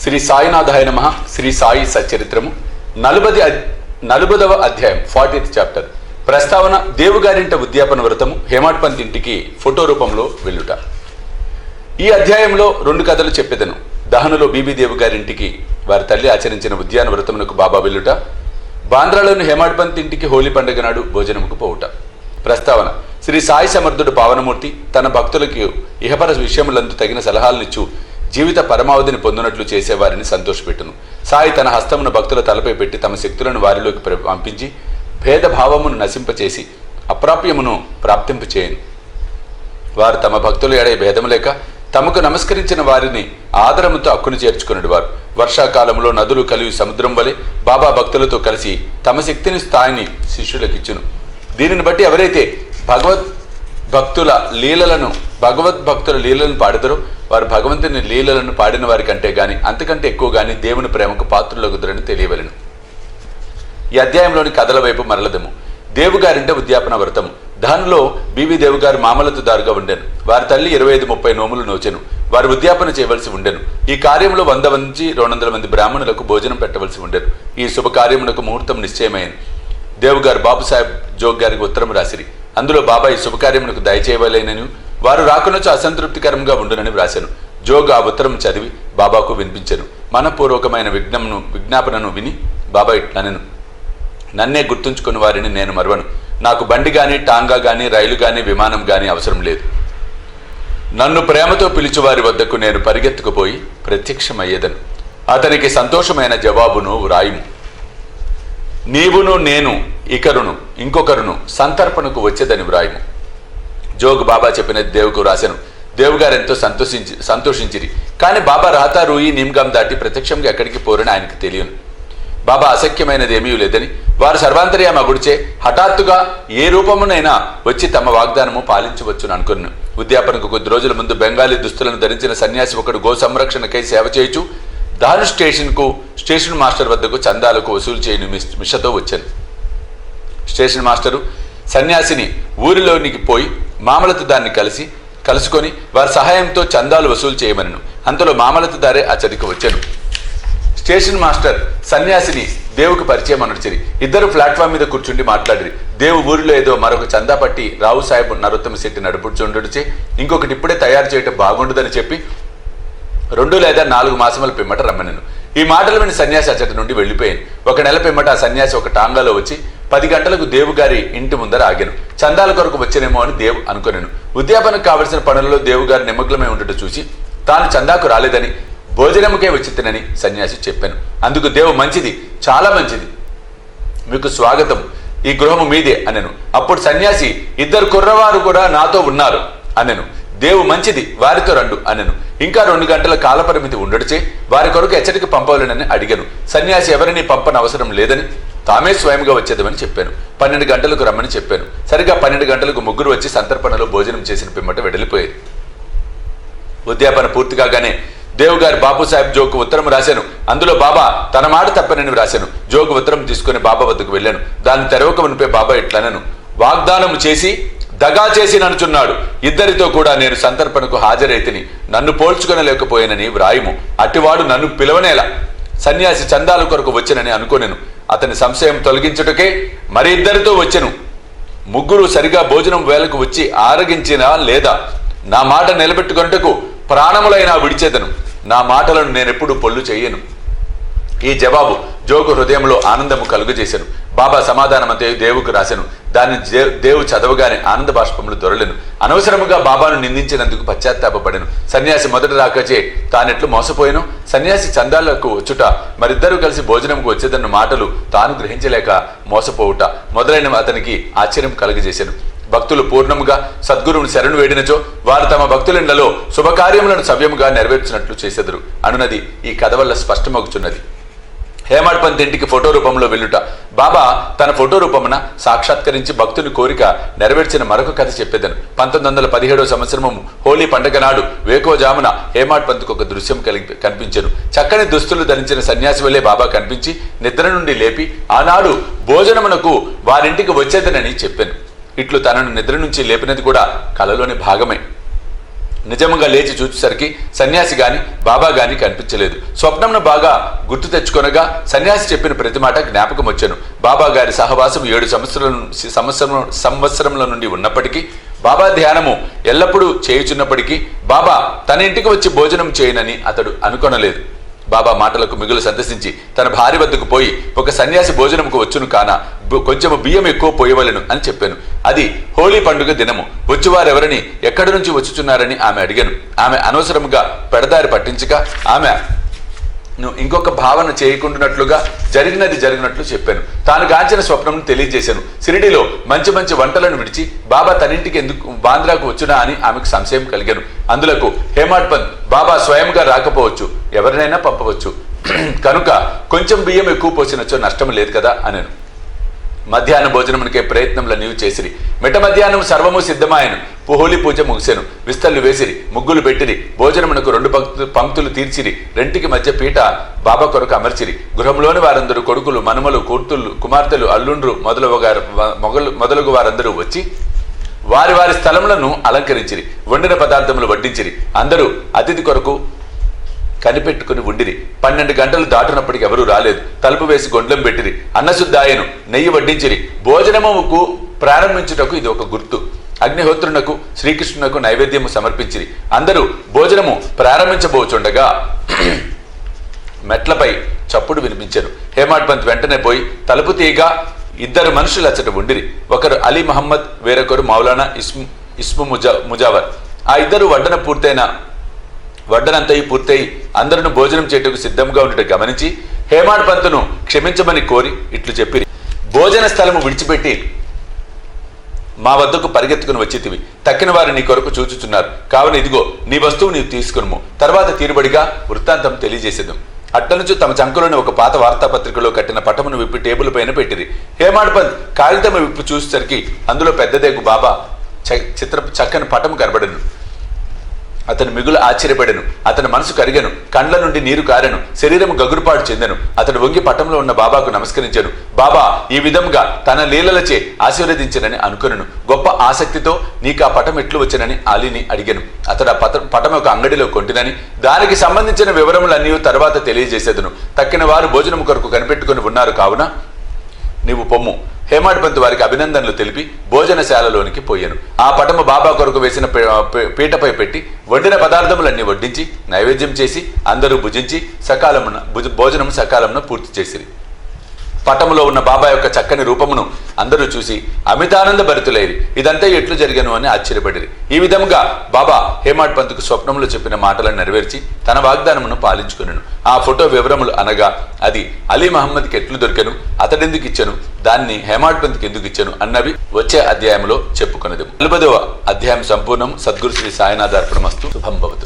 శ్రీ సాయినాథాయ నమః. శ్రీ సాయి సచ్చరిత్రము 40వ అధ్యాయం 40th చాప్టర్. ప్రస్తావన దేవుగారింట ఉద్యాపన వ్రతము హేమాడ్ పంత్ ఇంటికి ఫోటో రూపంలో వెళ్ళుట. ఈ అధ్యాయంలో 2 కథలు చెప్పెదను. దహనులో బీబీ దేవు గారింటికి వారి తల్లి ఆచరించిన ఉద్యాన వ్రతమునకు బాబా వెళ్ళుట, బాంద్రాలోని హేమాడ్ పంత్ ఇంటికి హోలీ పండుగ నాడు భోజనముకు పోవుట. ప్రస్తావన శ్రీ సాయి సమర్థుడు పావనమూర్తి తన భక్తులకు ఇహపర విషయములందు తగిన సలహాలనిచ్చు జీవిత పరమావధిని పొందినట్లు చేసేవారిని సంతోషపెట్టును. సాయి తన హస్తమును భక్తుల తలపై పెట్టి తమ శక్తులను వారిలోకి పంపించి భేదభావమును నశింపచేసి అప్రాప్యమును ప్రాప్తింపచేయను. వారు తమ భక్తుల ఎడ భేదము లేక తమకు నమస్కరించిన వారిని ఆదరముతో అక్కును చేర్చుకునేడు వారు. వర్షాకాలంలో నదులు కలిగి సముద్రం వలె బాబా భక్తులతో కలిసి తమ శక్తిని స్థాయిని శిష్యులకిచ్చును. దీనిని బట్టి ఎవరైతే భగవద్భక్తుల లీలలను పాడతారో వారు భగవంతుని లీలలను పాడిన వారి కంటే గాని అంతకంటే ఎక్కువ గాని దేవుని ప్రేమకు పాత్రులగుదురని తెలియవలెను. ఈ అధ్యాయంలోని కథల వైపు మరలదము. దేవుగారింట ఉద్యాపన వ్రతము. దానిలో బీబీ దేవుగారు మామలతుదారుగా ఉండెను. వారి తల్లి 25-30 నోములు నోచెను. వారు ఉద్యాపన చేయవలసి ఉండెను. ఈ కార్యంలో 100 నుంచి 200 మంది బ్రాహ్మణులకు భోజనం పెట్టవలసి ఉండెను. ఈ శుభకార్యమునకు ముహూర్తం నిశ్చయమైంది. దేవుగారు బాబుసాహెబ్ జోగ్ గారికి ఉత్తరం రాసిరి. అందులో బాబా ఈ శుభకార్యమునకు దయచేయవలేనని వారు రాకునొచ్చు అసంతృప్తికరంగా ఉండునని వ్రాశాను. జోగ్ ఆ ఉత్తరం చదివి బాబాకు వినిపించెను. మనపూర్వకమైన విజ్ఞాపనను విని బాబా ఇట్లనెను, నన్నే గుర్తుంచుకుని వారిని నేను మరవను. నాకు బండి గాని టాంగా గాని రైలు గాని విమానం గాని అవసరం లేదు. నన్ను ప్రేమతో పిలిచివారి వద్దకు నేను పరిగెత్తుకుపోయి ప్రత్యక్షమయ్యేదను. అతనికి సంతోషమైన జవాబును వ్రాయుము. నీవును నేను ఇంకొకరును సంతర్పణకు వచ్చేదని వ్రాయుము. జోగ్ బాబా చెప్పినది దేవుకు రాశాను. దేవుగారు ఎంతో సంతోషించిరి. కానీ బాబా రాతా రూయి నిమ్గాం దాటి ప్రత్యక్షంగా ఎక్కడికి పోరని ఆయనకు తెలియను. బాబా అసఖ్యమైనది ఏమీ లేదని వారు సర్వాంతర్యామగుడిచే హఠాత్తుగా ఏ రూపమునైనా వచ్చి తమ వాగ్దానము పాలించవచ్చును అనుకున్నాను. ఉద్యాపనకు కొద్ది రోజుల ముందు బెంగాలీ దుస్తులను ధరించిన సన్యాసి ఒకడు గో సంరక్షణకై సేవ చేయుచు దాని స్టేషన్ మాస్టర్ వద్దకు చందాలకు వసూలు చేయని మిషతో వచ్చాను. స్టేషన్ మాస్టరు సన్యాసిని ఊరిలోనికి పోయి మామలతుదారిని కలుసుకొని వారి సహాయంతో చందాలు వసూలు చేయమనను. అంతలో మామలతుదారే అతడికి వచ్చాను. స్టేషన్ మాస్టర్ సన్యాసిని దేవుకు పరిచయం అనర్చరి. ఇద్దరు ప్లాట్ఫామ్ మీద కూర్చుండి మాట్లాడిరి. దేవు ఊరిలో ఏదో మరొక చందా పట్టి రావు సాహెబ్ నరోత్తమ శెట్టి నడుపుచుండుచే ఇంకొకటి ఇప్పుడే తయారు చేయటం బాగుండదని చెప్పి 2 లేదా 4 మాసముల పిమ్మట రమ్మనెను. ఈ మాటలు విని సన్యాసి అచ్చటి నుండి వెళ్ళిపోయాను. 1 నెల పిమ్మట ఆ సన్యాసి ఒక టాంగాలో వచ్చి 10 గంటలకు దేవుగారి ఇంటి ముందర ఆగాను. చందాల కొరకు వచ్చేనేమో అని దేవు అనుకునేను. ఉద్యాపనకు కావలసిన పనులలో దేవుగారి నిమగ్నమై ఉండటం చూసి తాను చందాకు రాలేదని భోజనముకే వచ్చి తినని సన్యాసి చెప్పాను. అందుకు దేవు మంచిది, చాలా మంచిది, మీకు స్వాగతం, ఈ గృహము మీదే అనెను. అప్పుడు సన్యాసి 2 కుర్రవారు కూడా నాతో ఉన్నారు అనెను. దేవు మంచిది, వారితో రండు అనెను. ఇంకా 2 గంటల కాలపరిమితి ఉండడిచే వారి కొరకు ఎచ్చటికి పంపవలెనని అడిగాను. సన్యాసి ఎవరిని పంపన అవసరం లేదని తామే స్వయంగా వచ్చేదమని చెప్పాను. 12 గంటలకు రమ్మని చెప్పాను. సరిగా 12 గంటలకు ముగ్గురు వచ్చి సంతర్పణలో భోజనం చేసిన పిమ్మట వెడలిపోయేది. ఉద్యాపన పూర్తి కాగానే దేవుగారు బాబుసాహెబ్ జోగ్కు ఉత్తరం రాశాను. అందులో బాబా తన మాట తప్పనని వ్రాశాను. జోగ్ ఉత్తరం తీసుకుని బాబా వద్దకు వెళ్ళాను. దాన్ని తెరవక మునిపే బాబా ఇట్లనను, వాగ్దానము చేసి దగా చేసి ననుచున్నాడు. ఇద్దరితో కూడా నేను సంతర్పణకు హాజరైతిని, నన్ను పోల్చుకొనలేకపోయానని వ్రాయము. అట్టివాడు నన్ను పిలవనేలా. సన్యాసి చందాల కొరకు వచ్చెనని అనుకోనెను. అతని సంశయం తొలగించుటకే మరి 2తో వచ్చెను. ముగ్గురు సరిగా భోజనం వేళకు వచ్చి ఆరగించినా లేదా నా మాట నిలబెట్టుకొనుటకు ప్రాణములైనా విడిచేదను. నా మాటలను నేనెప్పుడు పొల్లు చెయ్యను. ఈ జవాబు జోగు హృదయంలో ఆనందము కలుగజేశాను. బాబా సమాధానమంతే దేవుకు రాశాను. దాన్ని దేవు చదవగానే ఆనంద బాష్పములు దొరలేను. అనవసరముగా బాబాను నిందించినందుకు పశ్చాత్తాపపడెను. సన్యాసి మొదట రాకచే తానెట్లు మోసపోయాను. సన్యాసి చందాలకు వచ్చుట, మరిద్దరూ కలిసి భోజనంకు వచ్చేదన్న మాటలు తాను గ్రహించలేక మోసపోవుట మొదలైనవి అతనికి ఆశ్చర్యం కలుగజేశాను. భక్తులు పూర్ణముగా సద్గురువుని శరణు వేడినచో వారు తమ భక్తులిండ్లలో శుభకార్యములను సవ్యముగా నెరవేర్చినట్లు చేసెదరు అనున్నది ఈ కథ వల్ల స్పష్టమగుచున్నది. హేమాడ్ పంత్ ఇంటికి ఫోటో రూపంలో వెళ్ళుట. బాబా తన ఫోటో రూపమున సాక్షాత్కరించి భక్తుని కోరిక నెరవేర్చిన మరొక కథ చెప్పేదను. 1917వ సంవత్సరము హోలీ పండగ నాడు వేకోజామున హేమాడ్ పంత్కు ఒక దృశ్యం కనిపించెను. చక్కని దుస్తులు ధరించిన సన్యాసి వల్లే బాబా కనిపించి నిద్ర నుండి లేపి ఆనాడు భోజనమునకు వారింటికి వచ్చేదనని చెప్పాను. ఇట్లు తనను నిద్ర నుంచి లేపినది కూడా కలలోని భాగమే. నిజంగా లేచి చూసేసరికి సన్యాసి గాని బాబా గాని కనిపించలేదు. స్వప్నంను బాగా గుర్తు తెచ్చుకొనగా సన్యాసి చెప్పిన ప్రతి మాట జ్ఞాపకం వచ్చాను. బాబా గారి సహవాసం 7 సంవత్సరముల నుండి ఉన్నప్పటికీ, బాబా ధ్యానము ఎల్లప్పుడూ చేయుచున్నప్పటికీ బాబా తన ఇంటికి వచ్చి భోజనం చేయనని అతడు అనుకొనలేదు. బాబా మాటలకు మిగులు సంతసించి తన భార్య వద్దకు పోయి, ఒక సన్యాసి భోజనంకు వచ్చును కాన కొంచెము బియ్యం ఎక్కువ పోయవలెను అని చెప్పాను. అది హోలీ పండుగ దినము. వచ్చువారెవరని, ఎక్కడి నుంచి వచ్చుచున్నారని ఆమె అడిగాను. ఆమె అనవసరముగా పెడదారి పట్టించక ఆమె ఇంకొక భావన చేయకుండానట్లుగా జరిగినట్లు చెప్పాను. తాను గాంచిన స్వప్నం తెలియజేశాను. షిరిడీలో మంచి మంచి వంటలను విడిచి బాబా తనింటికి ఎందుకు బాంద్రాకు వచ్చునా అని ఆమెకు సంశయం కలిగాను. అందులకు హేమాడ్ పంత్ బాబా స్వయంగా రాకపోవచ్చు, ఎవరినైనా పంపవచ్చు, కనుక కొంచెం బియ్యం ఎక్కువ పోసినచ్చో నష్టం లేదు కదా అనను. మధ్యాహ్న భోజనమునికే ప్రయత్నంలో నీవు చేసిరి. మిట మధ్యాహ్నం సర్వము సిద్ధమాయను. హోలీ పూజ ముగిసెను. విస్తళ్ళు వేసిరి, ముగ్గులు పెట్టిరి. భోజనమునకు 2 పంక్తులు తీర్చిరి. రెంటికి మధ్య పీట బాబా కొరకు అమర్చిరి. గృహంలోని వారందరూ కొడుకులు, మనుమలు, కూతుళ్ళు, కుమార్తెలు, అల్లుండ్రు మొదలగు వారందరూ వచ్చి వారి వారి స్థలములను అలంకరించిరి. వండిన పదార్థములు వడ్డించిరి. అందరూ అతిథి కొరకు కనిపెట్టుకుని ఉండిరి. 12 గంటలు దాటునప్పటికి ఎవరూ రాలేదు. తలుపు వేసి గొండ్లం పెట్టిరి. అన్నశుద్ధాయను, నెయ్యి వడ్డించిరి. భోజనముకు ప్రారంభించుటకు ఇది ఒక గుర్తు. అగ్నిహోత్రునకు శ్రీకృష్ణునకు నైవేద్యము సమర్పించిరి. అందరూ భోజనము ప్రారంభించబోచుండగా మెట్లపై చప్పుడు వినిపించారు. హేమాడ్ పంత్ వెంటనే పోయి తలుపు తీయగా 2 మనుషులు అచ్చట ఉండిరి. ఒకరు అలీ మహమ్మద్, వేరొకరు మౌలానా ఇస్ము ముజావర్. ఆ ఇద్దరు వడ్డనంతయు పూర్తయి అందరూ భోజనం చేయుటకు సిద్ధంగా ఉండటం గమనించి హేమాడ్ పంతును క్షమించమని కోరి ఇట్లు చెప్పిరి. భోజన స్థలము విడిచిపెట్టి మా వద్దకు పరిగెత్తుకుని వచ్చితివి. తక్కిన వారు నీ కొరకు చూచుచున్నారు. కావున ఇదిగో నీ వస్తువు నీవు తీసుకును. తర్వాత తీరుబడిగా వృత్తాంతం తెలియజేసేద్దాం. అట్లనుంచి తమ చంకలోని ఒక పాత వార్తాపత్రికలో కట్టిన పటమును విప్పి టేబుల్ పైన పెట్టిరి. హేమాడ్ పంత్ కాగితము విప్పి చూసేసరికి అందులో పెద్దదేగు బాబా చక్కని పటము కనబడను. అతను మిగులు ఆశ్చర్యపడెను. అతని మనసు కరిగెను. కండ్ల నుండి నీరు కారెను. శరీరము గగురుపాటు చెందెను. అతడు వంగి పటంలో ఉన్న బాబాకు నమస్కరించాను. బాబా ఈ విధంగా తన లీలలచే ఆశీర్వదించనని అనుకొనెను. గొప్ప ఆసక్తితో నీకు ఆ పటం ఎట్లు వచ్చనని అలీని అడిగాను. అతడు ఆ పటం ఒక అంగడిలో కొంటినని, దానికి సంబంధించిన వివరములన్నీ తర్వాత తెలియజేసేదను. తక్కిన వారు భోజనం కొరకు కనిపెట్టుకుని ఉన్నారు. కావున నీవు పొమ్ము. హేమాడ్ పంత్ వారికి అభినందనలు తెలిపి భోజనశాలలోనికి పోయాను. ఆ పటము బాబా కొరకు వేసిన పీటపై పెట్టి వండిన పదార్థములన్నీ వడ్డించి నైవేద్యం చేసి అందరూ భుజించి భోజనం సకాలమున పూర్తి చేసిరి. పటములో ఉన్న బాబా యొక్క చక్కని రూపమును అందరూ చూసి అమితానంద భరితులైరి. ఇదంతా ఎట్లు జరిగను అని ఆశ్చర్యపడిరి. ఈ విధముగా బాబా హేమాడ్ పంత్కు స్వప్నంలో చెప్పిన మాటలను నెరవేర్చి తన వాగ్దానమును పాలించుకునెను. ఆ ఫోటో వివరములు అనగా అది అలీ మహమ్మద్కి ఎట్లు దొరికెను, అతడెందుకు ఇచ్చెను, దాన్ని హేమాడ్ పంత్కి ఎందుకు ఇచ్చెను అన్నవి వచ్చే అధ్యాయంలో చెప్పుకున్నది. 40వ అధ్యాయం సంపూర్ణం. సద్గురు శ్రీ సాయినాథ అర్పణమస్తు. శుభం భవతు.